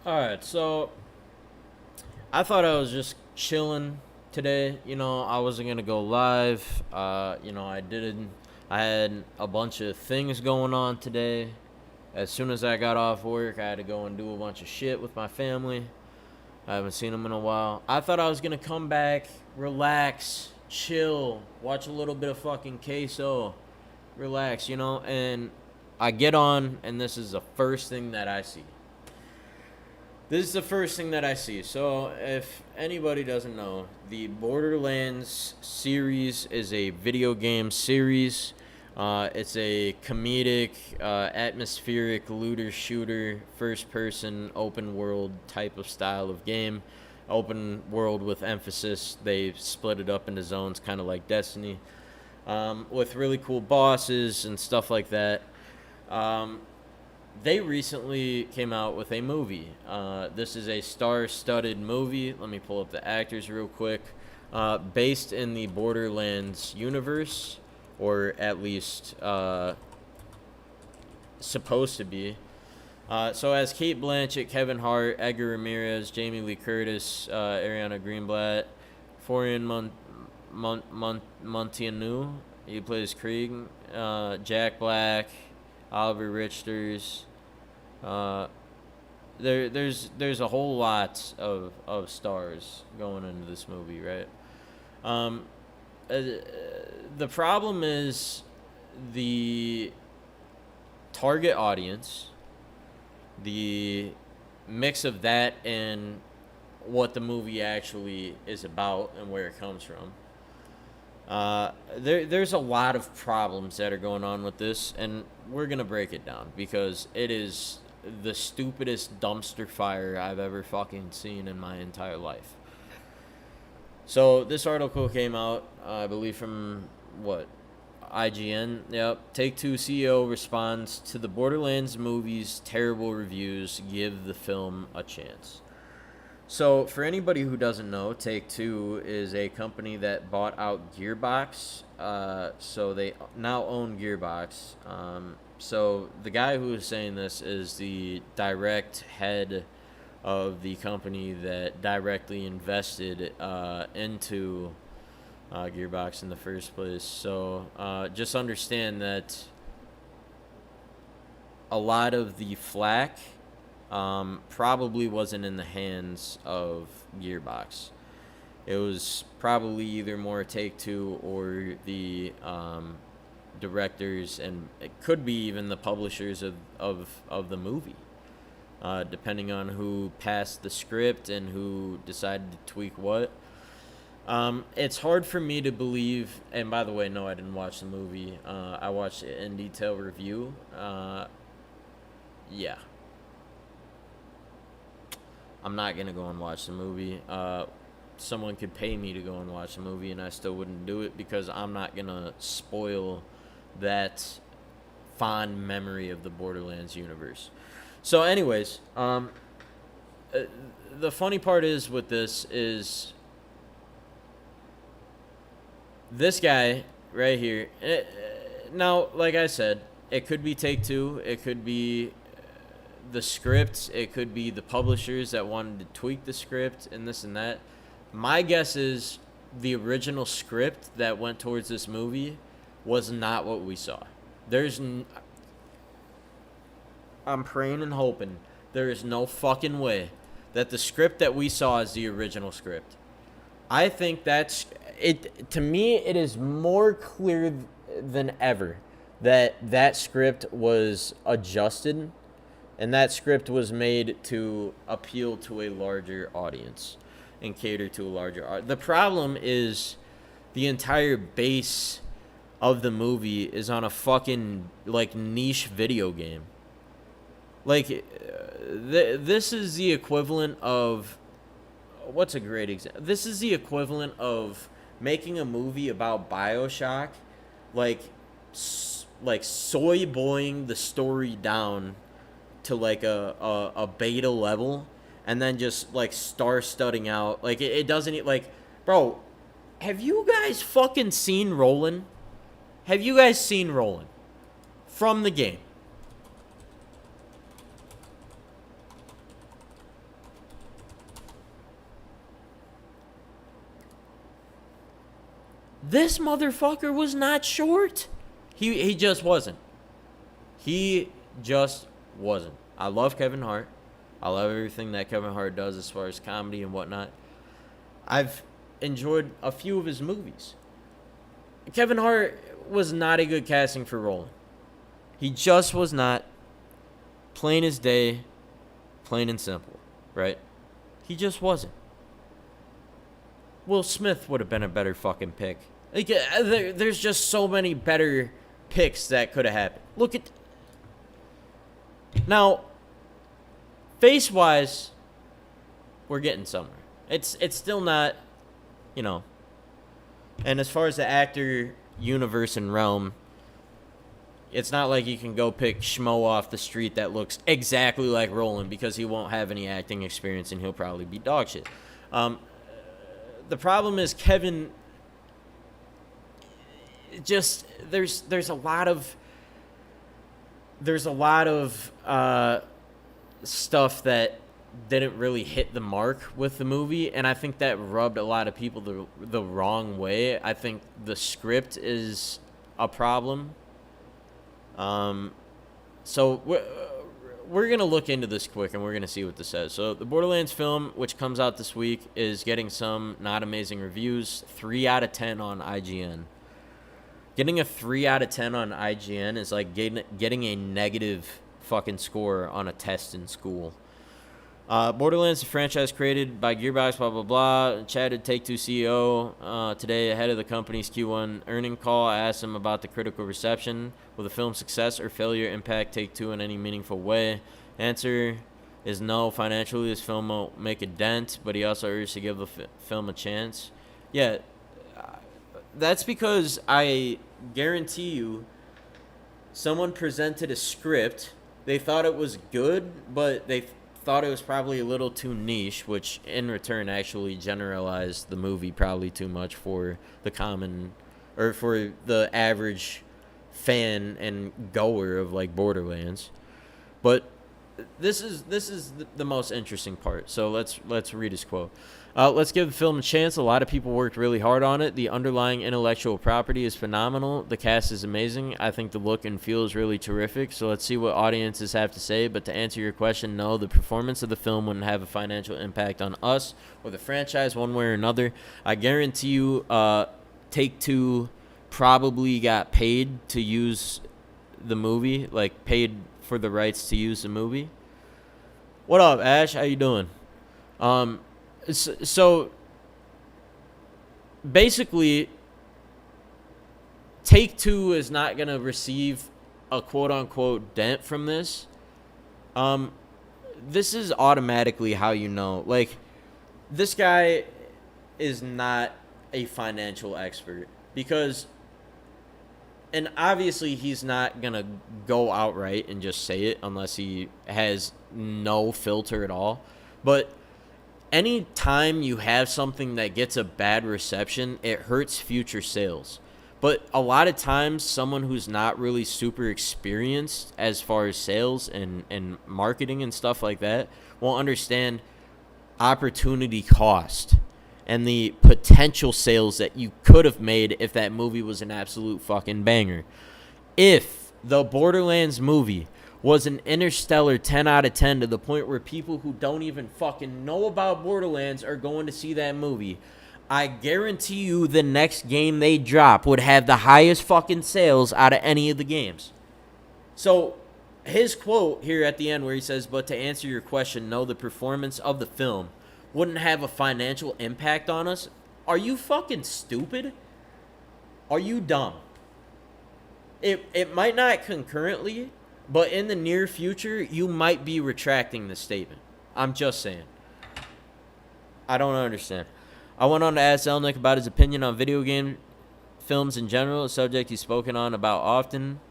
Alright, so I thought I was just chilling today. I wasn't gonna go live. I didn't. I had a bunch of things going on today. As soon as I got off work, I had to go and do a bunch of shit with my family. I haven't seen them in a while. I thought I was gonna come back, relax, chill, watch a little bit of fucking queso, relax, and I get on, and this is the first thing that I see. This is the first thing that I see. So, if anybody doesn't know, the Borderlands series is a video game series. It's a comedic, atmospheric looter shooter, first person, open world type of style of game. Open world with emphasis. They split it up into zones, kind of like Destiny, with really cool bosses and stuff like that. Um, they recently came out with a movie. This is a star-studded movie. Let me pull up the actors real quick. Based in the Borderlands universe, or at least supposed to be. So as Kate Blanchett, Kevin Hart, Edgar Ramirez, Jamie Lee Curtis, Ariana Greenblatt, Florian Montianu, he plays Krieg, Jack Black, Oliver Richters. Uh, there's a whole lot of stars going into this movie, right? Um, uh, the problem is the target audience, the mix of that and what the movie actually is about and where it comes from. There's a lot of problems that are going on with this, and we're gonna break it down because it is the stupidest dumpster fire I've ever fucking seen in my entire life. So this article came out, I believe, from what, IGN. Yep. Take Two CEO responds to the Borderlands movie's terrible reviews. Give the film a chance. So, for anybody who doesn't know, Take Two is a company that bought out Gearbox. So they now own Gearbox. So the guy who is saying this is the direct head of the company that directly invested into Gearbox in the first place. So just understand that a lot of the flack probably wasn't in the hands of Gearbox. It was probably either more Take Two or the directors, and it could be even the publishers of the movie, depending on who passed the script and who decided to tweak what. It's hard for me to believe, and by the way, no, I didn't watch the movie. I watched it in detail review. Yeah. I'm not going to go and watch the movie. Someone could pay me to go and watch the movie, and I still wouldn't do it because I'm not going to spoil that fond memory of the Borderlands universe. So, anyways, the funny part is with this is this guy right here. Now, like I said, it could be Take Two. It could be the script. It could be the publishers that wanted to tweak the script and this and that. My guess is the original script that went towards this movie was not what we saw. I'm praying and hoping there is no fucking way that the script that we saw is the original script. I think that's it. To me, it is more clear than ever that that script was adjusted, and that script was made to appeal to a larger audience and cater to a larger audience. The problem is the entire base of the movie is on a fucking like niche video game. Like this is the equivalent of what's a great example? This is the equivalent of making a movie about BioShock, like soy boying the story down to like a beta level, and then just like star-studding out. Like it doesn't like, bro. Have you guys fucking seen Roland? Have you guys seen Roland from the game? This motherfucker was not short. He just wasn't. He just wasn't. I love Kevin Hart. I love everything that Kevin Hart does as far as comedy and whatnot. I've enjoyed a few of his movies. Kevin Hart was not a good casting for Roland. He just was not. Plain as day, plain and simple, right? He just wasn't. Will Smith would have been a better fucking pick. Like, there's just so many better picks that could have happened. Look at... Now, face-wise, we're getting somewhere. It's still not, you know... And as far as the actor universe and realm, it's not like you can go pick schmo off the street that looks exactly like Roland because he won't have any acting experience and he'll probably be dog shit. The problem is Kevin... Just there's a lot of stuff that didn't really hit the mark with the movie, and I think that rubbed a lot of people the wrong way. I think the script is a problem. So we're gonna look into this quick and we're gonna see what this says. So the Borderlands film, which comes out this week, is getting some not amazing reviews. 3 out of 10 on IGN. Getting a 3 out of 10 on IGN is like getting a negative fucking score on a test in school. Borderlands, a franchise created by Gearbox, blah, blah, blah. Chatted Take-Two CEO today ahead of the company's Q1 earning call. I asked him about the critical reception. Will the film's success or failure impact Take-Two in any meaningful way? Answer is no. Financially, this film won't make a dent, but he also urged to give the film a chance. Yeah, that's because I guarantee you someone presented a script. They thought it was good, but they thought it was probably a little too niche, which in return actually generalized the movie probably too much for the common, or for the average fan and goer of like Borderlands. But this is the most interesting part. So let's read his quote. Let's give the film a chance. A lot of people worked really hard on it. The underlying intellectual property is phenomenal. The cast is amazing. I think the look and feel is really terrific. So let's see what audiences have to say. But to answer your question, no, the performance of the film wouldn't have a financial impact on us or the franchise one way or another. I guarantee you Take-Two probably got paid to use the movie, like paid for the rights to use the movie. What up, Ash? How you doing? So basically, Take-Two is not going to receive a quote-unquote dent from this. This is automatically how you know. Like, this guy is not a financial expert because... And obviously, he's not going to go outright and just say it unless he has no filter at all. But any time you have something that gets a bad reception, it hurts future sales. But a lot of times, someone who's not really super experienced as far as sales and marketing and stuff like that won't understand opportunity cost and the potential sales that you could have made if that movie was an absolute fucking banger. If the Borderlands movie was an interstellar 10 out of 10 to the point where people who don't even fucking know about Borderlands are going to see that movie, I guarantee you the next game they drop would have the highest fucking sales out of any of the games. So his quote here at the end where he says, but to answer your question, no, the performance of the film wouldn't have a financial impact on us. Are you fucking stupid? Are you dumb? It might not concurrently, but in the near future, you might be retracting the statement. I'm just saying. I don't understand. I went on to ask Elnick about his opinion on video game films in general, a subject he's spoken on about often.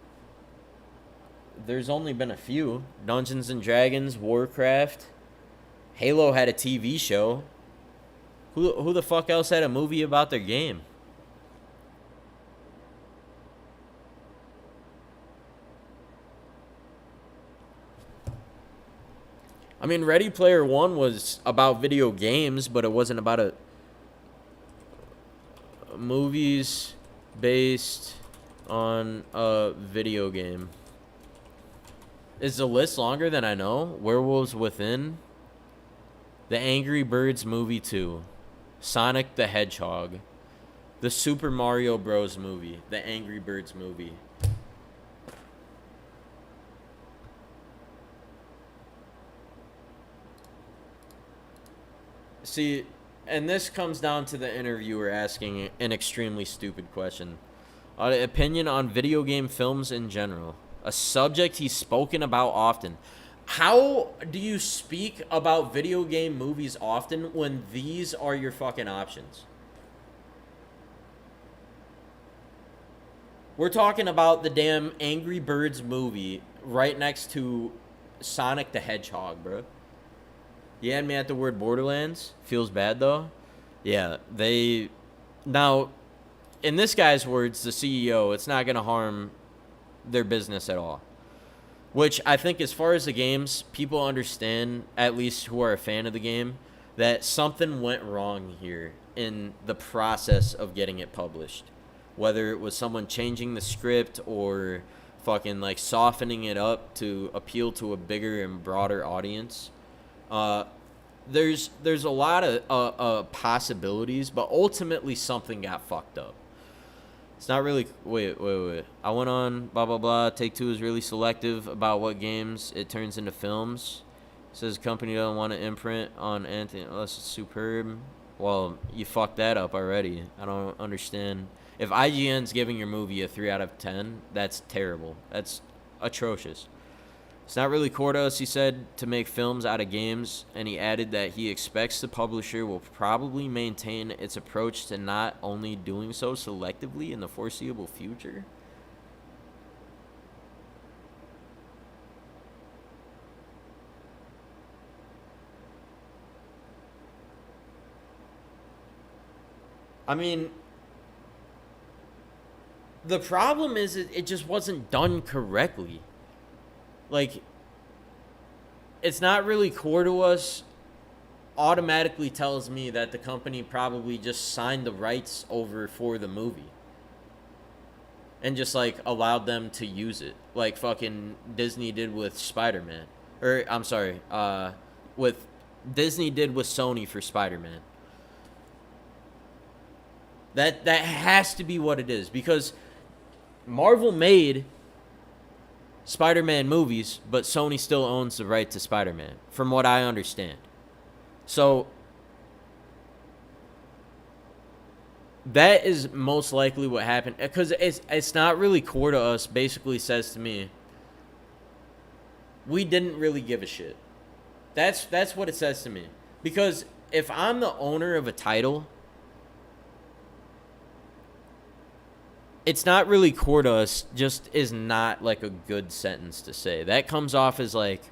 There's only been a few. Dungeons and Dragons, Warcraft. Halo had a TV show. Who the fuck else had a movie about their game? I mean, Ready Player One was about video games, but it wasn't about movies based on a video game. Is the list longer than I know? Werewolves Within, The Angry Birds Movie 2, Sonic the Hedgehog, the Super Mario Bros. Movie, the Angry Birds movie. See, and this comes down to the interviewer asking an extremely stupid question. Opinion on video game films in general. A subject he's spoken about often. How do you speak about video game movies often when these are your fucking options? We're talking about the damn Angry Birds movie right next to Sonic the Hedgehog, bro. You had me at the word Borderlands. Feels bad, though. Yeah, they... Now, in this guy's words, the CEO, it's not going to harm their business at all. Which I think as far as the games, people understand, at least who are a fan of the game, that something went wrong here in the process of getting it published. Whether it was someone changing the script or fucking like softening it up to appeal to a bigger and broader audience. There's a lot of possibilities, but ultimately something got fucked up. It's not really... Wait. I went on, blah, blah, blah. Take-Two is really selective about what games it turns into films. It says company doesn't want to imprint on anything unless it's superb. Well, you fucked that up already. I don't understand. If IGN's giving your movie a 3 out of 10, that's terrible. That's atrocious. It's not really core to us, he said, to make films out of games, and he added that he expects the publisher will probably maintain its approach to not only doing so selectively in the foreseeable future. I mean, the problem is it just wasn't done correctly. Like, it's not really core to us automatically tells me that the company probably just signed the rights over for the movie and just like allowed them to use it like fucking Disney did with Spider-Man. Or I'm sorry, with Disney did with Sony for Spider-Man. That has to be what it is, because Marvel made Spider-Man movies, but Sony still owns the right to Spider-Man, from what I understand. So that is most likely what happened, because it's not really core to us. Basically says to me, we didn't really give a shit. That's what it says to me. Because if I'm the owner of a title, it's not really core to us just is not like a good sentence to say. That comes off as like,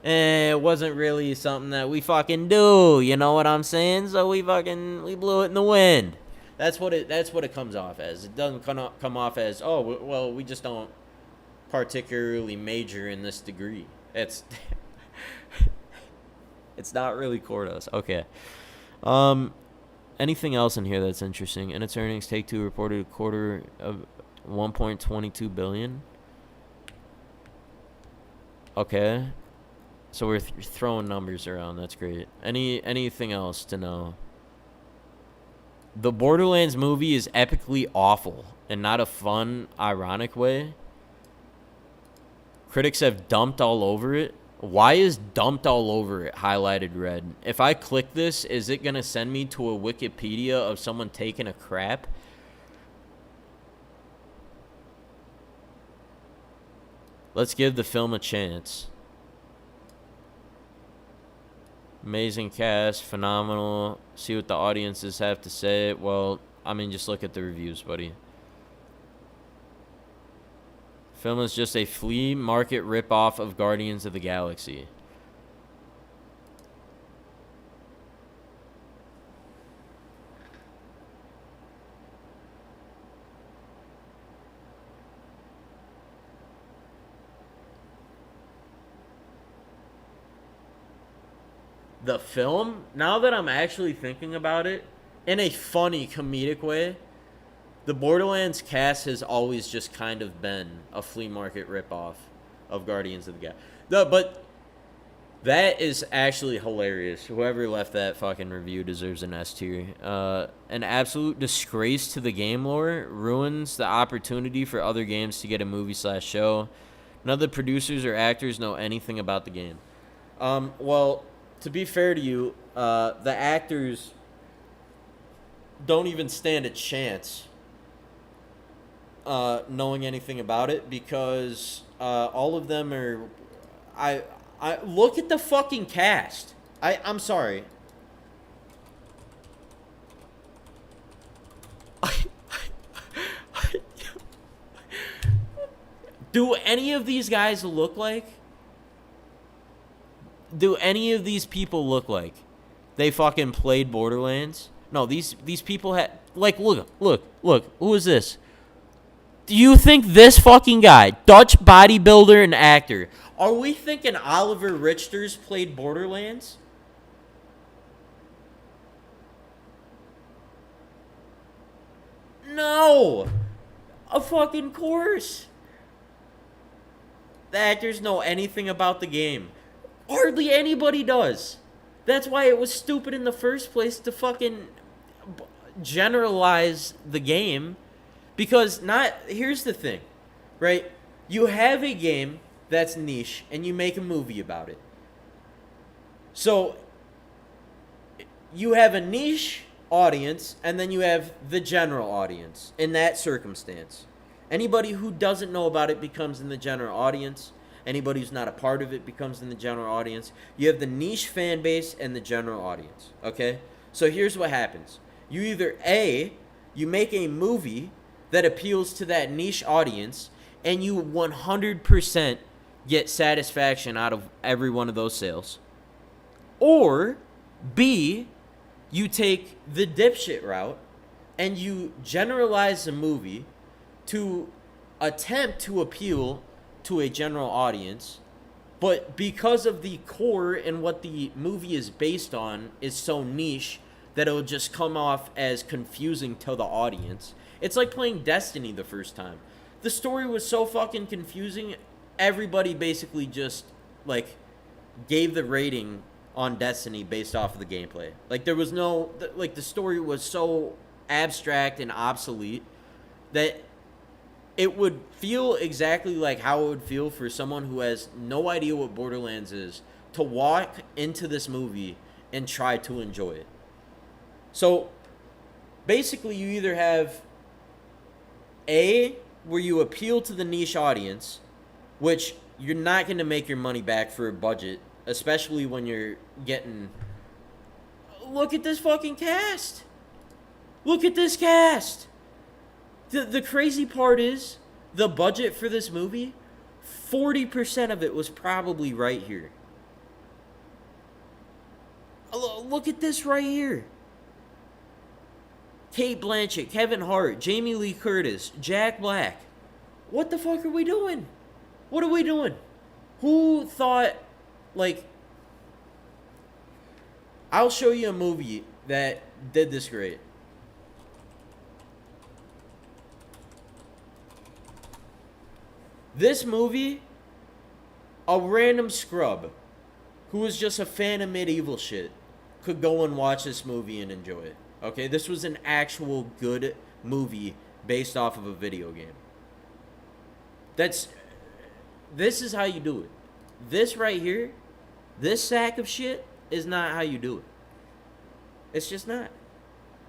it wasn't really something that we fucking do. You know what I'm saying? So we blew it in the wind. That's what it comes off as. It doesn't come off as, oh, well, we just don't particularly major in this degree. It's not really core to us. Okay. Anything else in here that's interesting? In its earnings, Take-Two reported a quarter of $1.22 billion. Okay. So we're throwing numbers around. That's great. Anything else to know? The Borderlands movie is epically awful, and not a fun, ironic way. Critics have dumped all over it. Why is dumped all over it highlighted red? If I click this, is it going to send me to a Wikipedia of someone taking a crap? Let's give the film a chance. Amazing cast, phenomenal. See what the audiences have to say. Well, I mean, just look at the reviews, buddy. Film is just a flea market ripoff of Guardians of the Galaxy. The film, now that I'm actually thinking about it, in a funny comedic way, The Borderlands cast has always just kind of been a flea market ripoff of Guardians of the Galaxy. But that is actually hilarious. Whoever left that fucking review deserves an S tier. An absolute disgrace to the game lore. Ruins the opportunity for other games to get a movie/show. None of the producers or actors know anything about the game. Well, to be fair to you, the actors don't even stand a chance knowing anything about it, because all of them are... I look at the fucking cast. I'm sorry. Do any of these guys look like? Do any of these people look like they fucking played Borderlands? No, these people had... Like, look. Who is this? Do you think this fucking guy, Dutch bodybuilder and actor, are we thinking Oliver Richters played Borderlands? No! A fucking course. The actors know anything about the game. Hardly anybody does. That's why it was stupid in the first place to fucking generalize the game. Because here's the thing, right? You have a game that's niche and you make a movie about it. So you have a niche audience and then you have the general audience in that circumstance. Anybody who doesn't know about it becomes in the general audience. Anybody who's not a part of it becomes in the general audience. You have the niche fan base and the general audience, okay? So here's what happens. You either you make a movie that appeals to that niche audience, and you 100% get satisfaction out of every one of those sales. Or, B, you take the dipshit route, and you generalize the movie to attempt to appeal to a general audience, but because of the core and what the movie is based on is so niche that it'll just come off as confusing to the audience. It's like playing Destiny the first time. The story was so fucking confusing, everybody basically just, like, gave the rating on Destiny based off of the gameplay. Like, there was no... Like, the story was so abstract and obsolete that it would feel exactly like how it would feel for someone who has no idea what Borderlands is to walk into this movie and try to enjoy it. So, basically, you either have... where you appeal to the niche audience, which you're not going to make your money back for a budget, especially when you're getting... Look at this fucking cast! Look at this cast! The crazy part is, the budget for this movie, 40% of it was probably right here. Look at this right here. Kate Blanchett, Kevin Hart, Jamie Lee Curtis, Jack Black. What the fuck are we doing? What are we doing? Who thought, like... I'll show you a movie that did this great. This movie, a random scrub who was just a fan of medieval shit could go and watch this movie and enjoy it. Okay, this was an actual good movie based off of a video game. This is how you do it. This right here, this sack of shit is not how you do it. It's just not.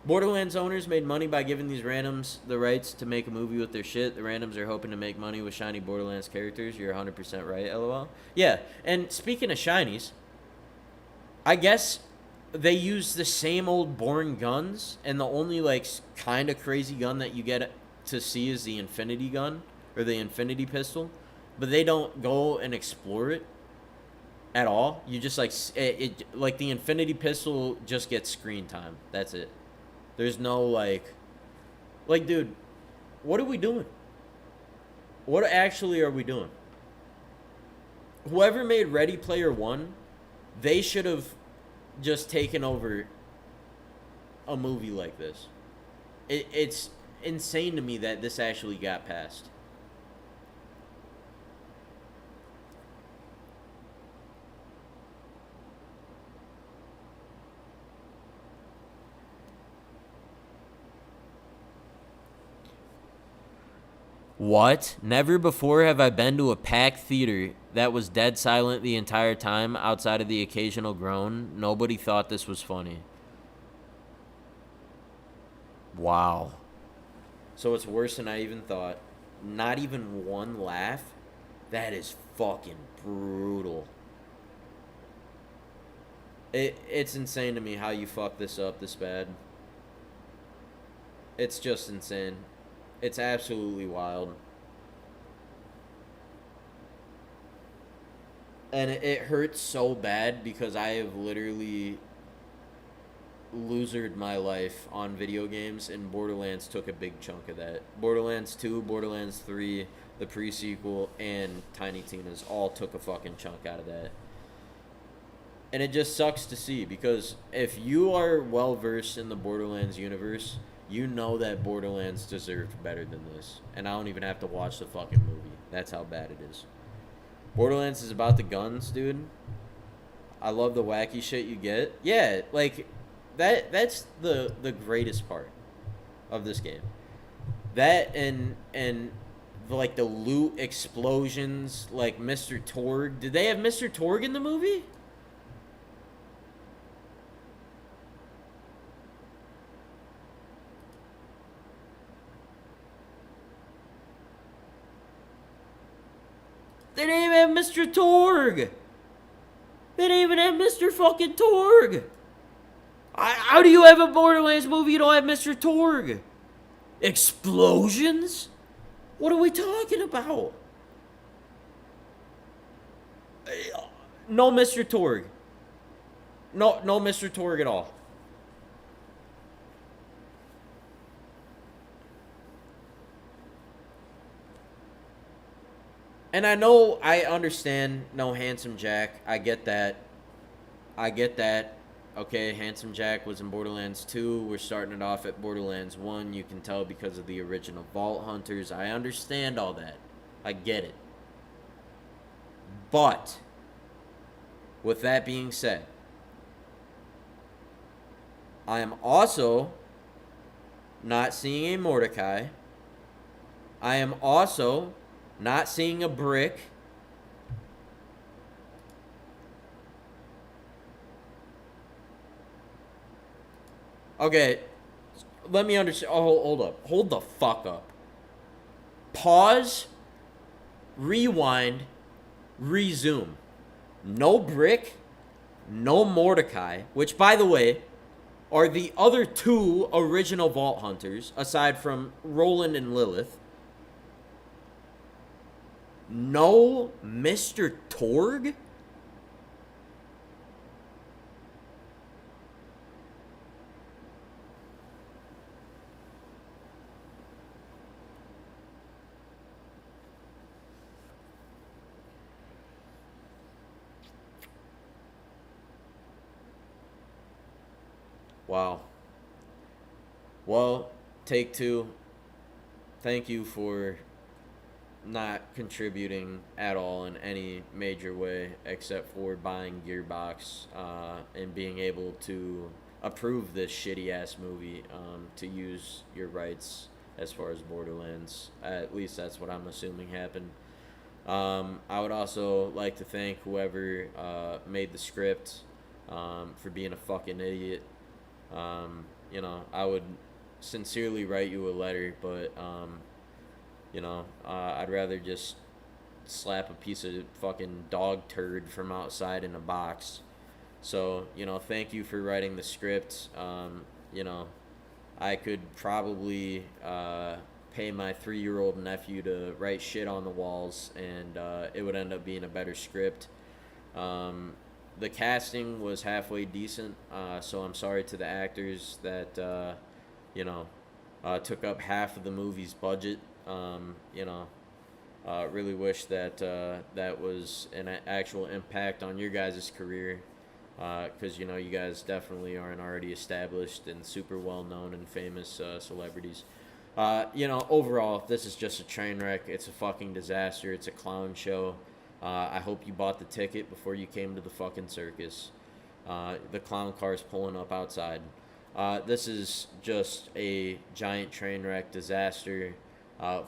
Borderlands owners made money by giving these randoms the rights to make a movie with their shit. The randoms are hoping to make money with shiny Borderlands characters. You're 100% right, LOL. Yeah, and speaking of shinies, I guess... they use the same old boring guns, and the only, like, kind of crazy gun that you get to see is the Infinity gun, or the Infinity pistol, but they don't go and explore it at all. You just, like, like, the Infinity pistol just gets screen time. That's it. There's no, like, dude, what are we doing? What actually are we doing? Whoever made Ready Player One, they should have just taken over a movie like this. It's insane to me that this actually got passed. What? Never before have I been to a packed theater that was dead silent the entire time outside of the occasional groan. Nobody thought this was funny. Wow. So it's worse than I even thought. Not even one laugh? That is fucking brutal. It's insane to me how you fuck this up this bad. It's just insane. It's absolutely wild. And it hurts so bad because I have literally losered my life on video games, and Borderlands took a big chunk of that. Borderlands 2, Borderlands 3, the pre-sequel, and Tiny Tina's all took a fucking chunk out of that. And it just sucks to see, because if you are well-versed in the Borderlands universe, you know that Borderlands deserved better than this. And I don't even have to watch the fucking movie. That's how bad it is. Borderlands is about the guns, dude. I love the wacky shit you get. Yeah, like, that's the greatest part of this game. That and like the loot explosions, like Mr. Torg. Did they have Mr. Torg in the movie? They didn't even have Mr. Torg. They didn't even have Mr. fucking Torg. How do you have a Borderlands movie you don't have Mr. Torg? Explosions? What are we talking about? No Mr. Torg. No Mr. Torg at all. And I understand no Handsome Jack. I get that. Okay, Handsome Jack was in Borderlands 2. We're starting it off at Borderlands 1. You can tell because of the original Vault Hunters. I understand all that. I get it. But, with that being said, I am also not seeing a Mordecai. I am also not seeing a brick. Okay, let me understand. Oh, hold up. Hold the fuck up. Pause. Rewind. Resume. No brick. No Mordecai. Which, by the way, are the other two original Vault Hunters, aside from Roland and Lilith. No Mr. Torg? Wow. Well, Take-Two, thank you for not contributing at all in any major way except for buying Gearbox and being able to approve this shitty-ass movie to use your rights as far as Borderlands. At least that's what I'm assuming happened. I would also like to thank whoever made the script for being a fucking idiot. I would sincerely write you a letter, but I'd rather just slap a piece of fucking dog turd from outside in a box. So, thank you for writing the script. I could probably pay my 3-year-old nephew to write shit on the walls, and it would end up being a better script. The casting was halfway decent, so I'm sorry to the actors that, took up half of the movie's budget. Really wish that that was an actual impact on your guys' career, because, you guys definitely aren't already established and super well-known and famous celebrities. Overall, this is just a train wreck. It's a fucking disaster. It's a clown show. I hope you bought the ticket before you came to the fucking circus. The clown car's pulling up outside. This is just a giant train wreck disaster.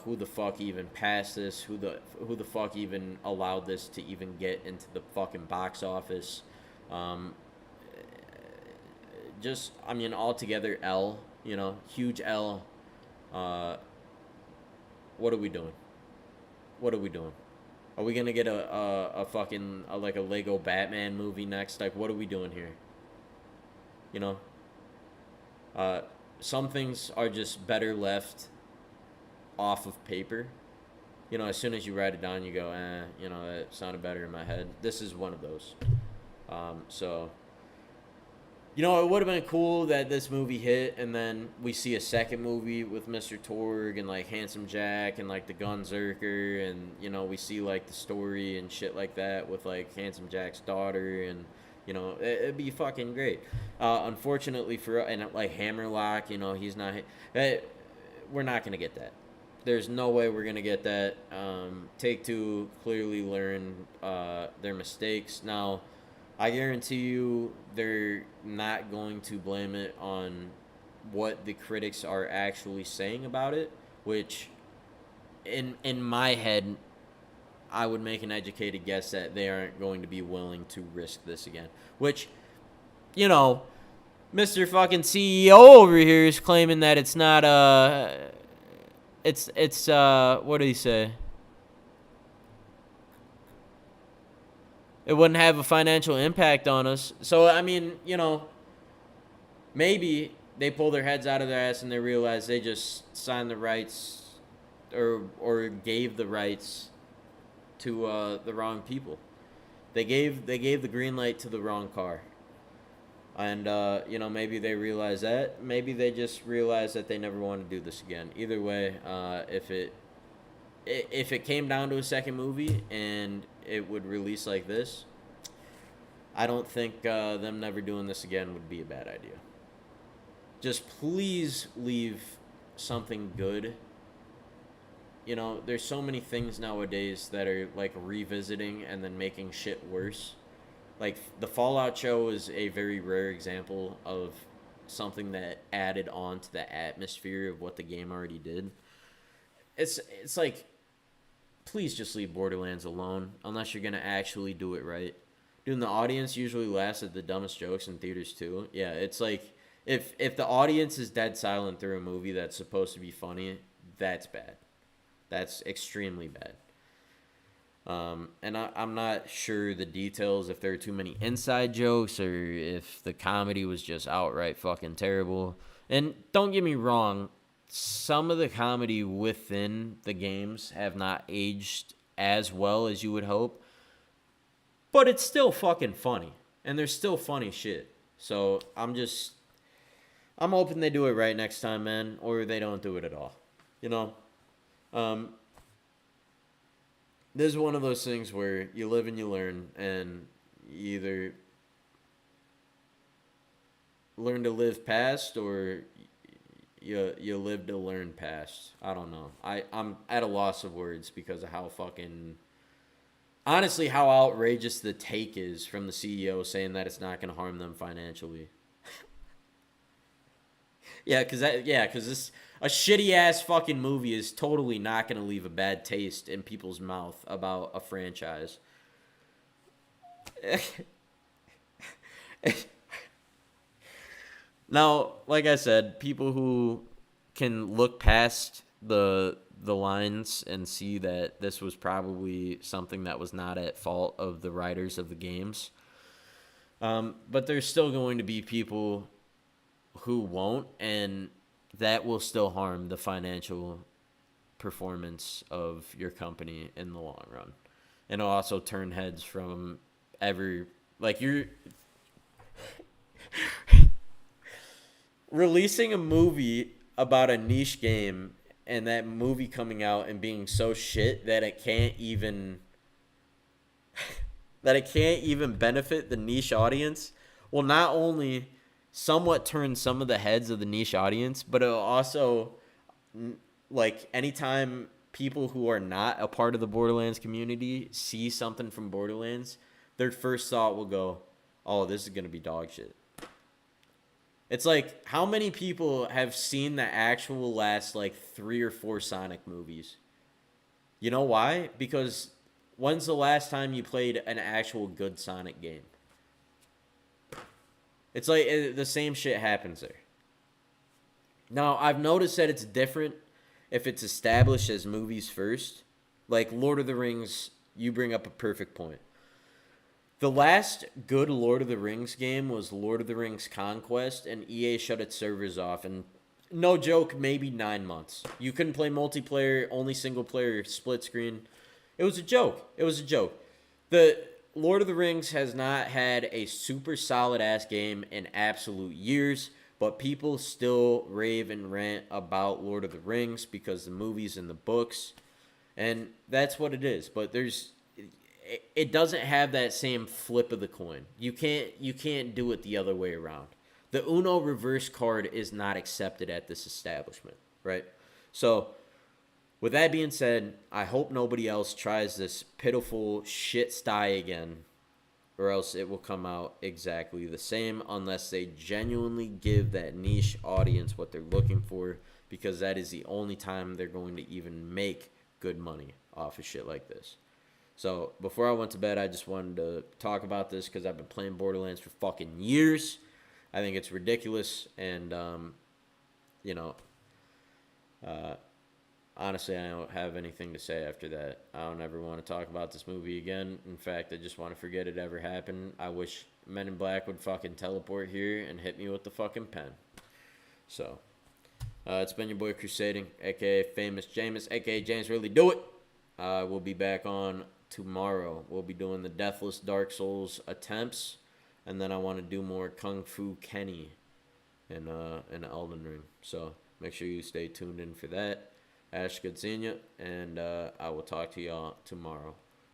Who the fuck even passed this? Who the fuck even allowed this to even get into the fucking box office? Altogether L. Huge L. What are we doing? What are we doing? Are we gonna get a fucking like a Lego Batman movie next? Like, what are we doing here? You know, some things are just better left off of paper. As soon as you write it down, you go, it sounded better in my head. This is one of those. So it would have been cool that this movie hit, and then we see a second movie with Mr. Torg and, like, Handsome Jack and, like, the Gunzerker, and, we see, like, the story and shit like that with, like, Handsome Jack's daughter, and, it'd be fucking great. Unfortunately and, like, Hammerlock, he's not... We're not going to get that. There's no way we're going to get that. Take-Two clearly learned their mistakes. Now, I guarantee you they're not going to blame it on what the critics are actually saying about it, which in my head, I would make an educated guess that they aren't going to be willing to risk this again. Which, Mr. fucking CEO over here is claiming that it's not, what did he say? It wouldn't have a financial impact on us. So, maybe they pull their heads out of their ass and they realize they just signed the rights or gave the rights to the wrong people. They gave the green light to the wrong car. And, maybe they realize that. Maybe they just realize that they never want to do this again. Either way, if it came down to a second movie and it would release like this, I don't think them never doing this again would be a bad idea. Just please leave something good. There's so many things nowadays that are like revisiting and then making shit worse. Like, the Fallout show is a very rare example of something that added on to the atmosphere of what the game already did. It's like, please just leave Borderlands alone unless you're going to actually do it right. Dude, the audience usually laughs at the dumbest jokes in theaters too. Yeah, it's like, if the audience is dead silent through a movie that's supposed to be funny, that's bad. That's extremely bad. And I'm not sure the details, if there are too many inside jokes or if the comedy was just outright fucking terrible. And don't get me wrong, some of the comedy within the games have not aged as well as you would hope. But it's still fucking funny. And there's still funny shit. So I'm hoping they do it right next time, man. Or they don't do it at all. This is one of those things where you live and you learn, and you either learn to live past or you live to learn past. I don't know. I'm at a loss of words because of how honestly, how outrageous the take is from the CEO saying that it's not going to harm them financially. Because this a shitty ass fucking movie is totally not going to leave a bad taste in people's mouth about a franchise. Now, like I said, people who can look past the lines and see that this was probably something that was not at fault of the writers of the games. But there's still going to be people who won't, and that will still harm the financial performance of your company in the long run. And it'll also turn heads from you're releasing a movie about a niche game and that movie coming out and being so shit that it can't even benefit the niche audience will not only somewhat turn some of the heads of the niche audience, but it'll also like anytime people who are not a part of the Borderlands community see something from Borderlands, their first thought will go, "Oh, this is gonna be dog shit." It's like, how many people have seen the actual last like 3 or 4 Sonic movies? You know why? Because when's the last time you played an actual good Sonic game? It's like the same shit happens there. Now, I've noticed that it's different if it's established as movies first. Like Lord of the Rings, you bring up a perfect point. The last good Lord of the Rings game was Lord of the Rings Conquest, and EA shut its servers off. And no joke, maybe 9 months. You couldn't play multiplayer, only single player, split screen. It was a joke. It was a joke. The Lord of the Rings has not had a super solid ass game in absolute years, but people still rave and rant about Lord of the Rings because the movies and the books, and that's what it is. But it doesn't have that same flip of the coin. You can't do it the other way around. The Uno reverse card is not accepted at this establishment, right? So, with that being said, I hope nobody else tries this pitiful shit sty again, or else it will come out exactly the same unless they genuinely give that niche audience what they're looking for, because that is the only time they're going to even make good money off of shit like this. So before I went to bed, I just wanted to talk about this because I've been playing Borderlands for fucking years. I think it's ridiculous, and you know, honestly, I don't have anything to say after that. I don't ever want to talk about this movie again. In fact, I just want to forget it ever happened. I wish Men in Black would fucking teleport here and hit me with the fucking pen. So, it's been your boy Crusading, a.k.a. Famous James, a.k.a. James Really Do It. We'll be back on tomorrow. We'll be doing the Deathless Dark Souls attempts, and then I want to do more Kung Fu Kenny in Elden Ring. So make sure you stay tuned in for that. Ash, good seeing you, and I will talk to y'all tomorrow.